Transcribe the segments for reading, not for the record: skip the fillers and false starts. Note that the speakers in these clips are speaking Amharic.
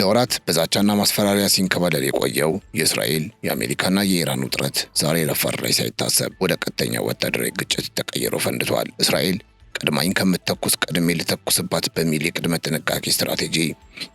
ለወራት በዛቻና ማስፈራሪያ ሲንከባለል የቆየው የእስራኤል የአሜሪካና የኢራን ውጥረት ዛሬ ረፋድ ላይ ሳይታሰብ ወደ ቀጥተኛ ወታደራዊ ግጭት ተቀይሮ ፈንድቷል። እስራኤል ቀድማኝ ከምትተኩስ ቀድሜ ልተኩስባት በሚል የቅድመ ጥንቃቄ ስትራቴጂ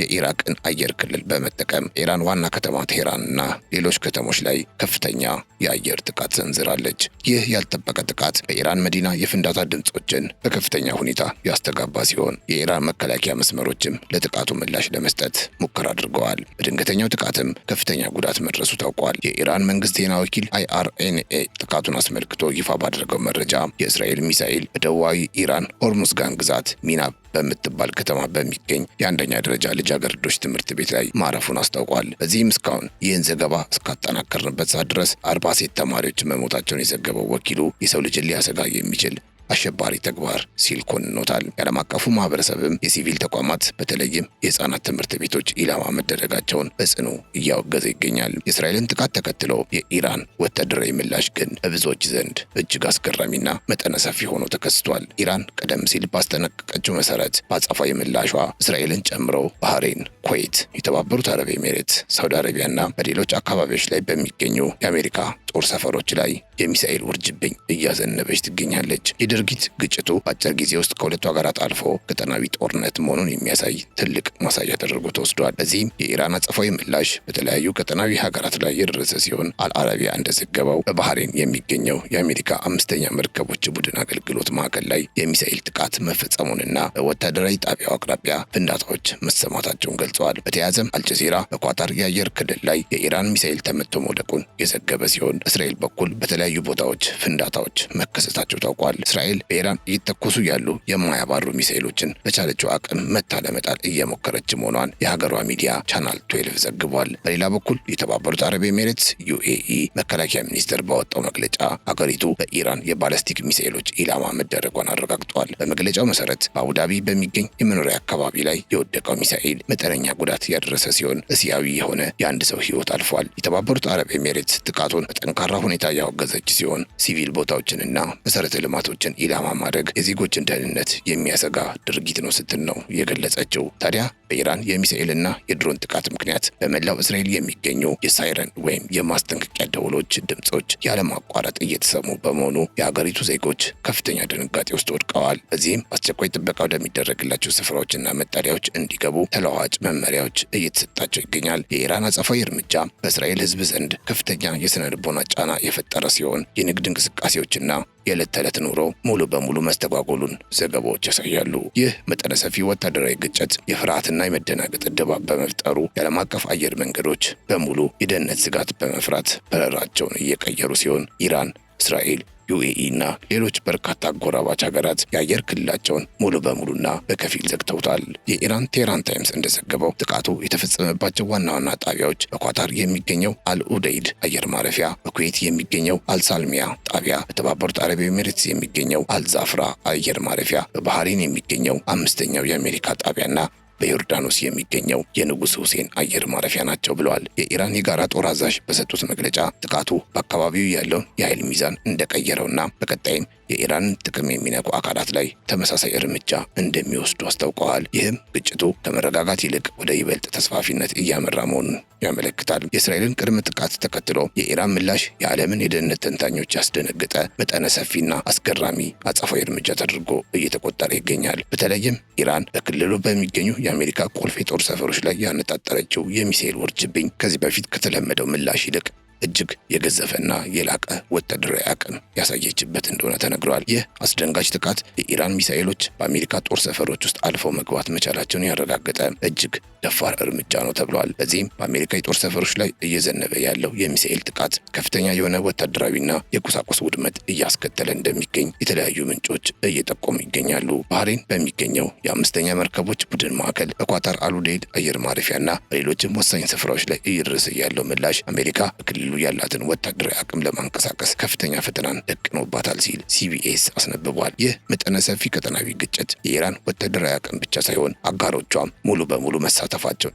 የኢራቅን አየር ክልል በመጠቀም ኢራን ዋና ከተማ ቴህራንና ሌሎች ከተሞች ላይ ከፍተኛ የአየር ጥቃት ሰንዝራለች። ይህ ያልተጠበቀ ጥቃት በኢራን መዲና የፍንዳታ ድምጾችን በከፍተኛ ሁኔታ ያስተጋባ ሲሆን የኢራን መከላከያ መስመሮችም ለጥቃቱ ምላሽ ለመስጠት ሙከራ አድርገዋል። በድንገተኛው ጥቃትም ከፍተኛ ጉዳት መድረሱ ታውቋል። የኢራን መንግስት ዜና ወኪል IRNA ጥቃቱን አስመልክቶ ይፋ ባደረገው መረጃ የእስራኤል ሚሳኤል በደቡባዊ ኢራን ሆርሙዝጋን ግዛት ሚናብ በምትባል ከተማ በሚገኝ የአንደኛ ደረጃ ልጃገረዶች ትምህርት ቤት ላይ ማረፉን አስታውቋል። በዚህም እስካሁን ይህን ዘገባ እስካጠናከርንበት ሰዓት ድረስ 40 ሴት ተማሪዎች መሞታቸውን የዘገበው ወኪሉ የሰው ልጅን ሊያሰጋ የሚችል አሸባሪ ተግባር ሲል ኮንኖታል። የዓለም አቀፉ ማህበረሰብም የሲቪል ተቋማት በተለይም የህፃናት ትምህርት ቤቶች ኢላማ መደረጋቸውን በጽኑ እያወገዘ ይገኛል። የእስራኤልን ጥቃት ተከትሎ የኢራን ወታደራዊ ምላሽ ግን በብዙዎች ዘንድ እጅግ አስገራሚና መጠነ ሰፊ ሆኖ ተከስቷል። ኢራን ቀደም ሲል ባስጠነቀቀችው መሰረት በአጸፋዊ ምላሿ እስራኤልን ጨምሮ ባህሬን፣ ኩዌት፣ የተባበሩት አረብ ኤሜሬት፣ ሳውዲ አረቢያና በሌሎች አካባቢዎች ላይ በሚገኙ የአሜሪካ ጦር ሰፈሮች ላይ የሚሳኤል ውርጅብኝ እያዘነበች ትገኛለች። የድርጊት ግጭቱ በአጭር ጊዜ ውስጥ ከሁለቱ ሀገራት አልፎ ቀጠናዊ ጦርነት መሆኑን የሚያሳይ ትልቅ ማሳያ ተደርጎ ተወስዷል። በዚህም የኢራን አጸፋዊ ምላሽ በተለያዩ ቀጠናዊ ሀገራት ላይ የደረሰ ሲሆን አልአረቢያ እንደዘገበው በባህሬን የሚገኘው የአሜሪካ 5ኛ መርከቦች ቡድን አገልግሎት ማዕከል ላይ የሚሳኤል ጥቃት መፈጸሙንና በወታደራዊ ጣቢያው አቅራቢያ ፍንዳታዎች መሰማታቸውን ገልጸዋል። በተያያዘም አልጀዚራ በኳታር የአየር ክልል ላይ የኢራን ሚሳኤል ተመቶ መውደቁን የዘገበ ሲሆን እስራኤል በኩል በተለያዩ ቦታዎች ፍንዳታዎች መከሰታቸው ታውቋል። እስራኤል በኢራን እየተኮሱ ያሉ የማያባሩ ሚሳኤሎችን በቻለችው አቅም መታ ለመጣል እየሞከረች መሆኗን የሀገሯ ሚዲያ ቻናል 12 ዘግቧል። በሌላ በኩል የተባበሩት አረብ ኤሜሬትስ UAE መከላከያ ሚኒስቴር ባወጣው መግለጫ ሀገሪቱ በኢራን የባለስቲክ ሚሳኤሎች ኢላማ መደረጓን አረጋግጧል። በመግለጫው መሰረት በአቡዳቢ በሚገኝ የመኖሪያ አካባቢ ላይ የወደቀው ሚሳኤል መጠነኛ ጉዳት ያደረሰ ሲሆን እስያዊ የሆነ የአንድ ሰው ሕይወት አልፏል። የተባበሩት አረብ ኤሜሬትስ ጥቃቱን በጠንካራ ሁኔታ ያወገዘች ሲሆን ሲቪል ቦታዎችንና መሰረተ ልማቶችን ኢላማ ማድረግ የዜጎችን ደህንነት የሚያሰጋ ድርጊት ነው ስትል ነው የገለጸችው። ታዲያ በኢራን የሚሳኤልና የድሮን ጥቃት ምክንያት በመላው እስራኤል የሚገኙ የሳይረን ወይም የማስጠንቀቂያ ደወሎች ድምጾች ያለማቋረጥ እየተሰሙ በመሆኑ የሀገሪቱ ዜጎች ከፍተኛ ድንጋጤ ውስጥ ወድቀዋል። በዚህም አስቸኳይ ጥበቃ ወደሚደረግላቸው ስፍራዎችና መጠለያዎች እንዲገቡ ተለዋዋጭ መመሪያዎች እየተሰጣቸው ይገኛል። የኢራን አጸፋዊ እርምጃ በእስራኤል ሕዝብ ዘንድ ከፍተኛ የስነ ልቦና ጫና የፈጠረ ሲሆን የንግድ እንቅስቃሴዎችና የዕለት ተዕለት ኑሮ ሙሉ በሙሉ መስተጓጎሉን ዘገባዎች ያሳያሉ። ይህ መጠነ ሰፊ ወታደራዊ ግጭት የፍርሃትና የመደናገጥ ድባብ በመፍጠሩ የዓለም አቀፍ አየር መንገዶች በሙሉ የደህንነት ስጋት በመፍራት በረራቸውን እየቀየሩ ሲሆን ኢራን፣ እስራኤል፣ UAE እና ሌሎች በርካታ አጎራባች ሀገራት የአየር ክልላቸውን ሙሉ በሙሉና በከፊል ዘግተውታል። የኢራን ቴህራን ታይምስ እንደዘገበው ጥቃቱ የተፈጸመባቸው ዋና ዋና ጣቢያዎች በኳታር የሚገኘው አልኡደይድ አየር ማረፊያ፣ በኩዌት የሚገኘው አልሳልሚያ ጣቢያ፣ በተባበሩት አረብ ኤሚሬትስ የሚገኘው አልዛፍራ አየር ማረፊያ፣ በባህሬን የሚገኘው 5ኛው የአሜሪካ ጣቢያና በዮርዳኖስ የሚገኘው የንጉስ ሁሴን አየር ማረፊያ ናቸው ብለዋል። የኢራን የጋራ ጦር አዛዥ በሰጡት መግለጫ ጥቃቱ በአካባቢው ያለውን የኃይል ሚዛን እንደቀየረውና በቀጣይም የኢራንን ጥቅም የሚነኩ አካላት ላይ ተመሳሳይ እርምጃ እንደሚወስዱ አስታውቀዋል። ይህም ግጭቱ ከመረጋጋት ይልቅ ወደ ይበልጥ ተስፋፊነት እያመራ መሆኑን ያመለክታል። የእስራኤልን ቅድመ ጥቃት ተከትሎ የኢራን ምላሽ የዓለምን የደህንነት ተንታኞች ያስደነገጠ መጠነ ሰፊና አስገራሚ አጸፋዊ እርምጃ ተደርጎ እየተቆጠረ ይገኛል። በተለይም ኢራን በክልሉ በሚገኙ የአሜሪካ ቁልፍ የጦር ሰፈሮች ላይ ያነጣጠረችው የሚሳኤል ውርጅብኝ ከዚህ በፊት ከተለመደው ምላሽ ይልቅ እጅግ የገዘፈና የላቀ ወታደራዊ አቅም ያሳየችበት እንደሆነ ተነግሯል። ይህ አስደንጋጭ ጥቃት የኢራን ሚሳኤሎች በአሜሪካ ጦር ሰፈሮች ውስጥ አልፈው መግባት መቻላቸውን ያረጋገጠ እጅግ ደፋር እርምጃ ነው ተብሏል። በዚህም በአሜሪካ የጦር ሰፈሮች ላይ እየዘነበ ያለው የሚሳኤል ጥቃት ከፍተኛ የሆነ ወታደራዊና የቁሳቁስ ውድመት እያስከተለ እንደሚገኝ የተለያዩ ምንጮች እየጠቆሙ ይገኛሉ። ባህሬን በሚገኘው የ5ኛ መርከቦች ቡድን ማዕከል፣ በኳታር አልኡደይድ አየር ማረፊያና በሌሎችም ወሳኝ ስፍራዎች ላይ እየደረሰ ያለው ምላሽ አሜሪካ በክልሉ ያላትን ወታደራዊ አቅም ለማንቀሳቀስ ከፍተኛ ፈተናን ደቅኖባታል ሲል CBS አስነብቧል። ይህ መጠነ ሰፊ ቀጠናዊ ግጭት የኢራን ወታደራዊ አቅም ብቻ ሳይሆን አጋሮቿም ሙሉ በሙሉ መሳተፋቸውን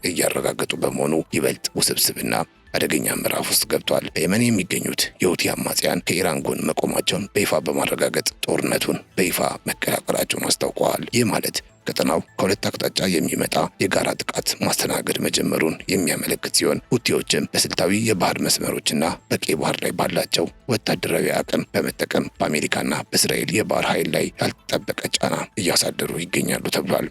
እያረጋገጡ በመሆኑ ይበልጥ ውስብስብና አደገኛ ምዕራፍ ውስጥ ገብቷል። በየመን የሚገኙት የሁቲ አማጽያን ከኢራን ጎን መቆማቸውን በይፋ በማረጋገጥ ጦርነቱን በይፋ መቀላቀላቸውን አስታውቀዋል። ይህ ማለት ቀጠናው ከሁለት አቅጣጫ የሚመጣ የጋራ ጥቃት ማስተናገድ መጀመሩን የሚያመለክት ሲሆን ሁቲዎችም በስልታዊ የባህር መስመሮችና በቀይ ባህር ላይ ባላቸው ወታደራዊ አቅም በመጠቀም በአሜሪካና በእስራኤል የባህር ኃይል ላይ ያልተጠበቀ ጫና እያሳደሩ ይገኛሉ ተብሏል።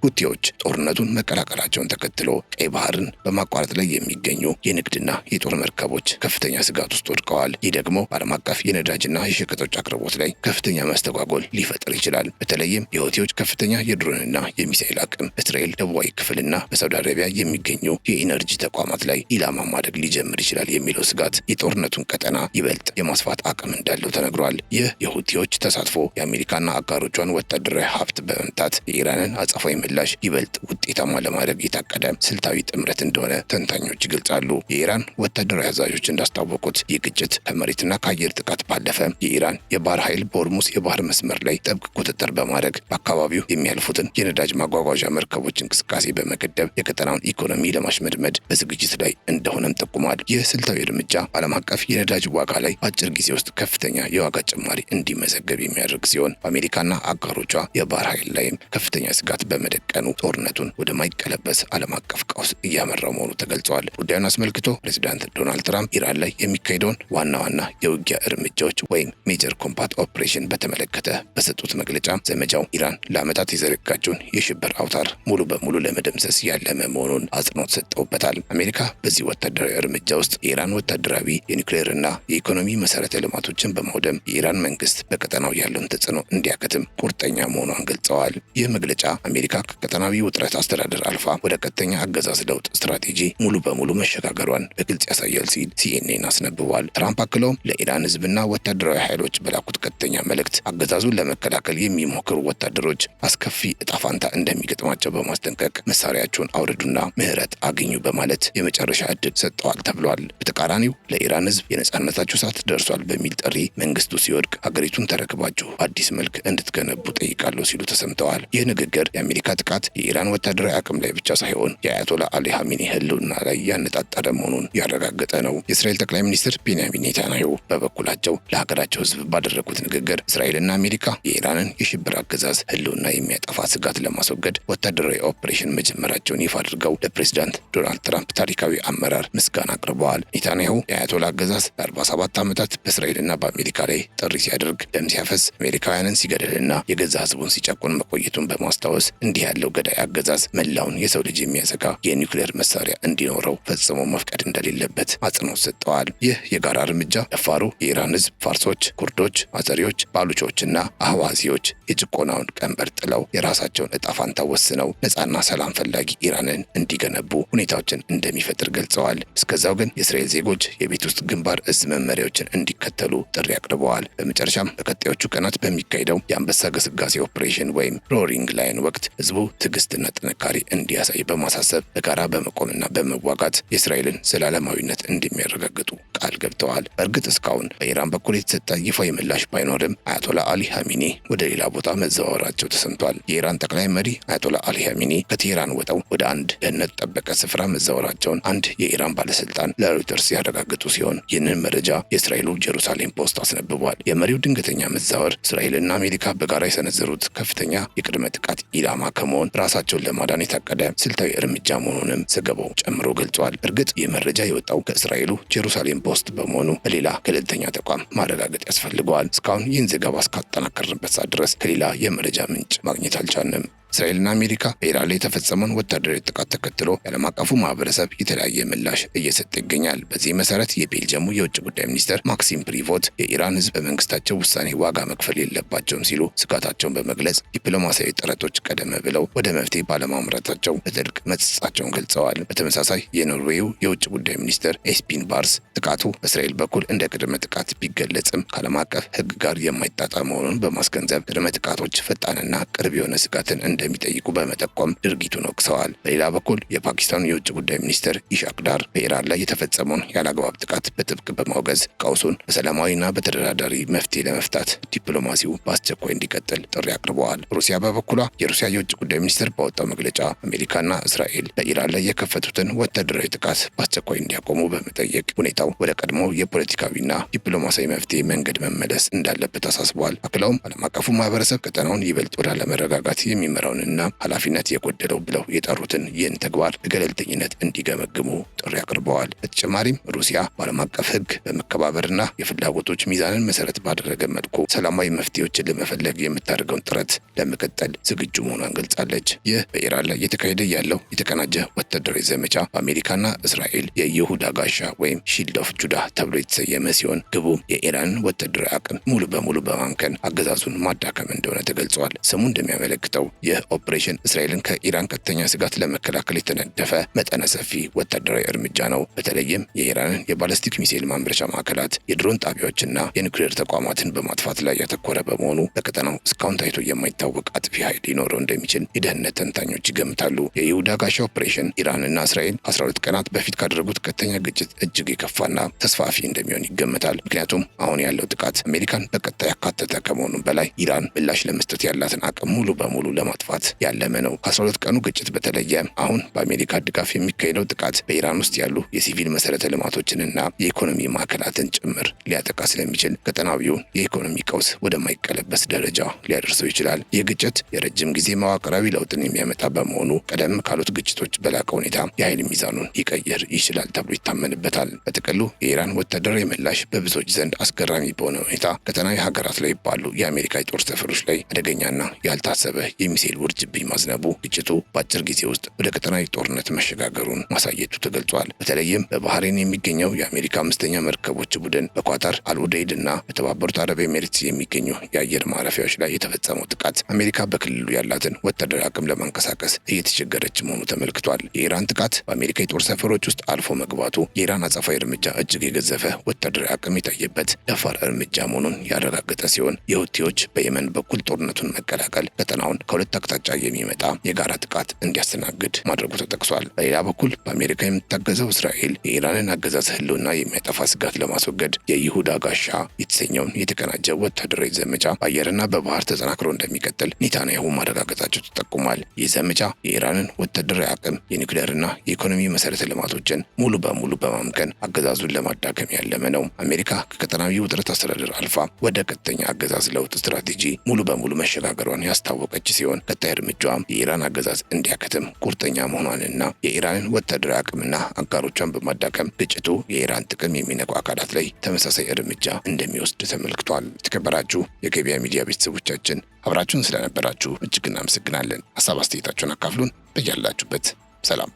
ሁቲዎች ጦርነቱን መቀላቀላቸውን ተከትሎ ቀይ ባህርን በማቋረጥ ላይ የሚገኙ የንግድና የጦር መርከቦች ከፍተኛ ስጋት ውስጥ ወድቀዋል። ይህ ደግሞ በዓለም አቀፍ የነዳጅና የሸቀጦች አቅርቦት ላይ ከፍተኛ መስተጓጎል ሊፈጥር ይችላል። በተለይም የሁቲዎች ከፍተኛ የድሮንና የሚሳኤል አቅም በእስራኤል ደቡባዊ ክፍልና በሳውዲ አረቢያ የሚገኙ የኢነርጂ ተቋማት ላይ ኢላማ ማድረግ ሊጀምር ይችላል የሚለው ስጋት የጦርነቱን ቀጠና ይበልጥ የማስፋት አቅም እንዳለው ተነግሯል። ይህ የሁቲዎች ተሳትፎ የአሜሪካና አጋሮቿን ወታደራዊ ሀብት በመምታት የኢራንን አጸፋዊ ምላሽ ይበልጥ ውጤታማ ለማድረግ የታቀደ ስልታዊ ጥምረት እንደሆነ ተንታኞች ይገልጻሉ። የኢራን ወታደራዊ አዛዦች እንዳስታወቁት ይህ ግጭት ከመሬትና ከአየር ጥቃት ባለፈ የኢራን የባህር ኃይል በሆርሙዝ የባህር መስመር ላይ ጥብቅ ቁጥጥር በማድረግ በአካባቢው የሚያልፉትን የነዳጅ ማጓጓዣ መርከቦች እንቅስቃሴ በመገደብ የቀጠናውን ኢኮኖሚ ለማሽመድመድ በዝግጅት ላይ እንደሆነም ጠቁሟል። ይህ ስልታዊ እርምጃ ዓለም አቀፍ የነዳጅ ዋጋ ላይ በአጭር ጊዜ ውስጥ ከፍተኛ የዋጋ ጭማሪ እንዲመዘገብ የሚያደርግ ሲሆን በአሜሪካና አጋሮቿ የባህር ኃይል ላይም ከፍተኛ ስጋት በመደቀኑ ጦርነቱን ወደማይቀለበስ ዓለም አቀፍ ቀውስ እያመራው መሆኑ ተገልጿል። ጉዳዩን አስመልክቶ ፕሬዚዳንት ዶናልድ ትራምፕ ኢራን ላይ የሚካሄደውን ዋና ዋና የውጊያ እርምጃዎች ወይም ሜጀር ኮምባት ኦፕሬሽን በተመለከተ በሰጡት መግለጫ ዘመቻው ኢራን ለዓመታት የዘረጋችውን የሽብር አውታር ሙሉ በሙሉ ለመደምሰስ ያለመ መሆኑን አጽንኦት ሰጥተውበታል። አሜሪካ በዚህ ወታደራዊ እርምጃ ውስጥ የኢራን ወታደራዊ የኒውክሌርና የኢኮኖሚ መሰረተ ልማቶችን በማውደም የኢራን መንግስት በቀጠናው ያለውን ተጽዕኖ እንዲያከትም ቁርጠኛ መሆኗን ገልጸዋል። ይህ መግለጫ አሜሪካ ከቀጠናዊ ውጥረት አስተዳደር አልፋ ወደ ቀጥተኛ አገዛዝ ለውጥ ስትራቴጂ ሙሉ በሙሉ መሸጋገሯን በግልጽ ያሳያል ሲል ሲኤንኤን አስነብቧል። ትራምፕ አክለውም ለኢራን ህዝብና ወታደራዊ ኃይሎች በላኩት ቀጥተኛ መልእክት አገዛዙን ለመከላከል የሚሞክሩ ወታደሮች አስከፊ እጣ ፋንታ እንደሚገጥማቸው በማስጠንቀቅ መሳሪያቸውን አውርዱና ምህረት አግኙ በማለት የመጨረሻ ዕድል ሰጥተዋል ተብሏል። በተቃራኒው ለኢራን ህዝብ የነጻነታችሁ ሰዓት ደርሷል በሚል ጥሪ መንግስቱ ሲወድቅ ሀገሪቱን ተረክባችሁ አዲስ መልክ እንድትገነቡ ጠይቃለሁ ሲሉ ተሰምተዋል። ይህ ንግግር የአሜሪካ ጥቃት የኢራን ወታደራዊ አቅም ላይ ብቻ ሳይሆን የአያቶላ አሊ ኻሜኒ ህልውና ላይ ያነጣጠረ መሆኑን ያረጋገጠ ነው። የእስራኤል ጠቅላይ ሚኒስትር ቤንያሚን ኔታንያሁ በበኩላቸው ለሀገራቸው ህዝብ ባደረጉት ንግግር እስራኤልና አሜሪካ የኢራንን የሽብር አገዛዝ ህልውና የሚያጠፋ ስጋት ለማስወገድ ወታደራዊ ኦፕሬሽን መጀመራቸውን ይፋ አድርገው ለፕሬዚዳንት ዶናልድ ትራምፕ ታሪካዊ አመራር ምስጋና አቅርበዋል። ኔታንያሁ የአያቶላ አገዛዝ ለ47 ዓመታት በእስራኤልና በአሜሪካ ላይ ጥሪ ሲያደርግ ደም ሲያፈስ አሜሪካውያንን ሲገደልና የገዛ ህዝቡን ሲጨቁን መቆየቱን በማስታወስ እንዲህ ያለው ገዳይ አገዛዝ መላውን የሰው ልጅ የሚያሰጋ የኒውክሌር መሳሪያ እንዲኖረው ፈጽሞ መፍቀድ እንደሌለበት አጽንኦት ሰጥተዋል። ይህ የጋራ እርምጃ ደፋሩ የኢራን ህዝብ ፋርሶች፣ ኩርዶች፣ አዘሪዎች፣ ባሉቾችና አህዋዚዎች የጭቆናውን ቀንበር ጥለው የራሳቸውን እጣ ፋንታ ወስነው ነጻና ሰላም ፈላጊ ኢራንን እንዲገነቡ ሁኔታዎችን እንደሚፈጥር ገልጸዋል። እስከዛው ግን የእስራኤል ዜጎች የቤት ውስጥ ግንባር እዝ መመሪያዎችን እንዲከተሉ ጥሪ አቅርበዋል። በመጨረሻም በቀጣዮቹ ቀናት በሚካሄደው የአንበሳ ግስጋሴ ኦፕሬሽን ወይም ሮሪንግ ላይን ወቅት ህዝቡ ትዕግስትና ጥንካሬ እንዲያሳይ በማሳሰብ በጋራ በመቆምና በመዋጋት የእስራኤልን ዘላለማዊነት እንደሚያረጋግጡ ቃል ገብተዋል። በእርግጥ እስካሁን በኢራን በኩል የተሰጠ ይፋዊ ምላሽ ባይኖርም አያቶላ አሊ ኻሜኒ ወደ ሌላ ቦታ መዘዋወራቸው ተሰምቷል። የኢራን ጠቅላይ መሪ አያቶላ አሊ ኻሜኒ ከቴህራን ወጣው ወደ አንድ ደህንነቱ ጠበቀ ስፍራ መዘዋወራቸውን አንድ የኢራን ባለስልጣን ለሮይተርስ ያረጋገጡ ሲሆን ይህንን መረጃ የእስራኤሉ ጀሩሳሌም ፖስት አስነብቧል። የመሪው ድንገተኛ መዛወር እስራኤልና አሜሪካ በጋራ የሰነዘሩት ከፍተኛ የቅድመ ጥቃት ኢላማ ከመሆን ራሳቸውን ለማዳን የታቀደ ስልታዊ እርምጃ መሆኑንም ዘገባው ጨምሮ ገልጿል። እርግጥ ይህ መረጃ የወጣው ከእስራኤሉ ጀሩሳሌም ፖስት በመሆኑ በሌላ ገለልተኛ ተቋም ማረጋገጥ ያስፈልገዋል። እስካሁን ይህን ዘገባ እስካጠናከርንበት ሰዓት ድረስ ከሌላ የመረጃ ምንጭ ማግኘት አልቻልንም። እስራኤልና አሜሪካ በኢራን ላይ የተፈጸመውን ወታደራዊ ጥቃት ተከትሎ የዓለም አቀፉ ማህበረሰብ የተለያየ ምላሽ እየሰጠ ይገኛል። በዚህ መሰረት የቤልጅየሙ የውጭ ጉዳይ ሚኒስትር ማክሲም ፕሪቮት የኢራን ህዝብ በመንግስታቸው ውሳኔ ዋጋ መክፈል የለባቸውም ሲሉ ስጋታቸውን በመግለጽ ዲፕሎማሲያዊ ጥረቶች ቀደም ብለው ወደ መፍትሄ ባለማምራታቸው በጥልቅ መጸጸታቸውን ገልጸዋል። በተመሳሳይ የኖርዌዩ የውጭ ጉዳይ ሚኒስትር ኤስፒን ባርስ ጥቃቱ በእስራኤል በኩል እንደ ቅድመ ጥቃት ቢገለጽም ከዓለም አቀፍ ህግ ጋር የማይጣጣም መሆኑን በማስገንዘብ ቅድመ ጥቃቶች ፈጣንና ቅርብ የሆነ ስጋትን እንደሚጠይቁ በመጠቆም ድርጊቱን ወቅሰዋል። በሌላ በኩል የፓኪስታኑ የውጭ ጉዳይ ሚኒስትር ኢሻቅ ዳር በኢራን ላይ የተፈጸመውን ያለአግባብ ጥቃት በጥብቅ በማውገዝ ቀውሱን በሰላማዊና በተደራዳሪ መፍትሄ ለመፍታት ዲፕሎማሲው በአስቸኳይ እንዲቀጥል ጥሪ አቅርበዋል። ሩሲያ በበኩሏ የሩሲያ የውጭ ጉዳይ ሚኒስትር ባወጣው መግለጫ አሜሪካና እስራኤል በኢራን ላይ የከፈቱትን ወታደራዊ ጥቃት በአስቸኳይ እንዲያቆሙ በመጠየቅ ሁኔታው ወደ ቀድሞው የፖለቲካዊና ዲፕሎማሲያዊ መፍትሄ መንገድ መመለስ እንዳለበት አሳስበዋል። አክለውም ዓለም አቀፉ ማህበረሰብ ቀጠናውን ይበልጥ ወደ አለመረጋጋት የሚመራውንና ኃላፊነት የጎደለው ብለው የጠሩትን ይህን ተግባር በገለልተኝነት እንዲገመግሙ ጥሪ አቅርበዋል። በተጨማሪም ሩሲያ በዓለም አቀፍ ሕግ በመከባበርና የፍላጎቶች ሚዛንን መሰረት ባደረገ መልኩ ሰላማዊ መፍትሄዎችን ለመፈለግ የምታደርገውን ጥረት ለመቀጠል ዝግጁ መሆኗን ገልጻለች። ይህ በኢራን ላይ እየተካሄደ ያለው የተቀናጀ ወታደራዊ ዘመቻ በአሜሪካና እስራኤል የይሁዳ ጋሻ ወይም ሺልድ ኦፍ ጁዳህ ተብሎ የተሰየመ ሲሆን ግቡም የኢራንን ወታደራዊ አቅም ሙሉ በሙሉ በማምከን አገዛዙን ማዳከም እንደሆነ ተገልጿል። ስሙ እንደሚያመለክተው ይህ ኦፕሬሽን እስራኤልን ከኢራን ቀጥተኛ ስጋት ለመከላከል የተነደፈ መጠነ ሰፊ ወታደራዊ እርምጃ ነው። በተለይም የኢራንን የባለስቲክ ሚሳኤል ማምረቻ ማዕከላት፣ የድሮን ጣቢያዎችና የኒውክሌር ተቋማትን በማጥፋት ላይ ያተኮረ በመሆኑ በቀጠናው እስካሁን ታይቶ የማይታወቅ አጥፊ ኃይል ሊኖረው እንደሚችል የደህንነት ተንታኞች ይገምታሉ። የይሁዳ ጋሻ ኦፕሬሽን ኢራንና እስራኤል 12 ቀናት በፊት ካደረጉት ቀጥተኛ ግጭት እጅግ የከፋና ተስፋፊ እንደሚሆን ይገመታል። ምክንያቱም አሁን ያለው ጥቃት አሜሪካን በቀጥታ ያካተተ ከመሆኑ በላይ ኢራን ምላሽ ለመስጠት ያላትን አቅም ሙሉ በሙሉ ለማጥፋት ያለመ ነው። ከ12 ቀኑ ግጭት በተለየ አሁን በአሜሪካ ድጋፍ የሚካሄደው ጥቃት በኢራን ውስጥ ያሉ የሲቪል መሰረተ ልማቶችንና የኢኮኖሚ ማዕከላትን ጭምር ሊያጠቃ ስለሚችል ቀጠናዊውን የኢኮኖሚ ቀውስ ወደማይቀለበስ ደረጃ ሊያደርሰው ይችላል። ይህ ግጭት የረጅም ጊዜ መዋቅራዊ ለውጥን የሚያመጣ በመሆኑ ቀደም ካሉት ግጭቶች በላቀ ሁኔታ የኃይል ሚዛኑን ሊቀይር ይችላል ተብሎ ይታመንበታል። በጥቅሉ የኢራን ወታደራዊ ምላሽ በብዙዎች ዘንድ አስገራሚ በሆነ ሁኔታ ቀጠናዊ ሀገራት ላይ ባሉ የአሜሪካ የጦር ሰፈሮች ላይ አደገኛና ያልታሰበ የሚሳኤል ውርጅብኝ ማዝነቡ ግጭቱ በአጭር ጊዜ ውስጥ ወደ ቀጠናዊ ጦርነት መሸጋገሩን ማሳየቱ ተገልጿል። በተለይም በባህሬን የሚገኘው የአሜሪካ አምስተኛ መርከቦች ቡድን በኳታር አልኡደይድ እና በተባበሩት አረብ ኤሚሬትስ የሚገኙ የአየር ማረፊያዎች ላይ የተፈጸመው ጥቃት አሜሪካ በክልሉ ያላትን ወታደራዊ አቅም ለማንቀሳቀስ እየተቸገረች መሆኑ ተመልክቷል። የኢራን ጥቃት በአሜሪካ የጦር ሰፈሮች ውስጥ አልፎ መግባቱ የኢራን አጸፋዊ እርምጃ እጅግ የገዘፈ ወታደራዊ አቅም የታየበት ደፋር እርምጃ መሆኑን ያረጋገጠ ሲሆን የሁቲዎች በየመን በኩል ጦርነቱን መቀላቀል ቀጠናውን ከሁለት አቅጣጫ የሚመጣ የጋራ ጥቃት እንዲያስተናግድ ማድረጉ ተጠቅሷል። በሌላ በኩል በአሜሪካ የምታገዘው እስራኤል የኢራንን አገዛዝ ህልውና የሚያጠፋ ስጋት ለማስወገድ የይሁዳ ጋሻ የተሰኘውን የተቀናጀ ወታደራዊ ዘመቻ በአየርና በባህር ተጠናክሮ እንደሚቀጥል ኔታንያሁ ማረጋገጣቸው ተጠቁሟል። ይህ ዘመቻ የኢራንን ወታደራዊ አቅም፣ የኒውክሌርና የኢኮኖሚ መሰረተ ልማቶችን ሙሉ በሙሉ በማምከን አገዛዙን ለማዳከም ያለመ ነው። አሜሪካ ከቀጠናዊ ውጥረት አስተዳደር አልፋ ወደ ቀጥተኛ አገዛዝ ለውጥ ስትራቴጂ ሙሉ በሙሉ መሸጋገሯን ያስታወቀች ሲሆን ቀጣይ እርምጃዋም የኢራን አገዛዝ እንዲያከትም ቁርጠኛ መሆኗንና የኢራንን ወታደራዊ አቅምና አጋሮቿን በማዳከም ግጭቱ የኢራን ጥቅም የሚነኩ አካላት ላይ ተመሳሳይ እርምጃ እንደሚወስድ ተመልክቷል። የተከበራችሁ የገበያ ሚዲያ ቤተሰቦቻችን አብራችሁን ስለነበራችሁ እጅግ እናመሰግናለን። ሀሳብ አስተያየታችሁን አካፍሉን። በያላችሁበት ሰላም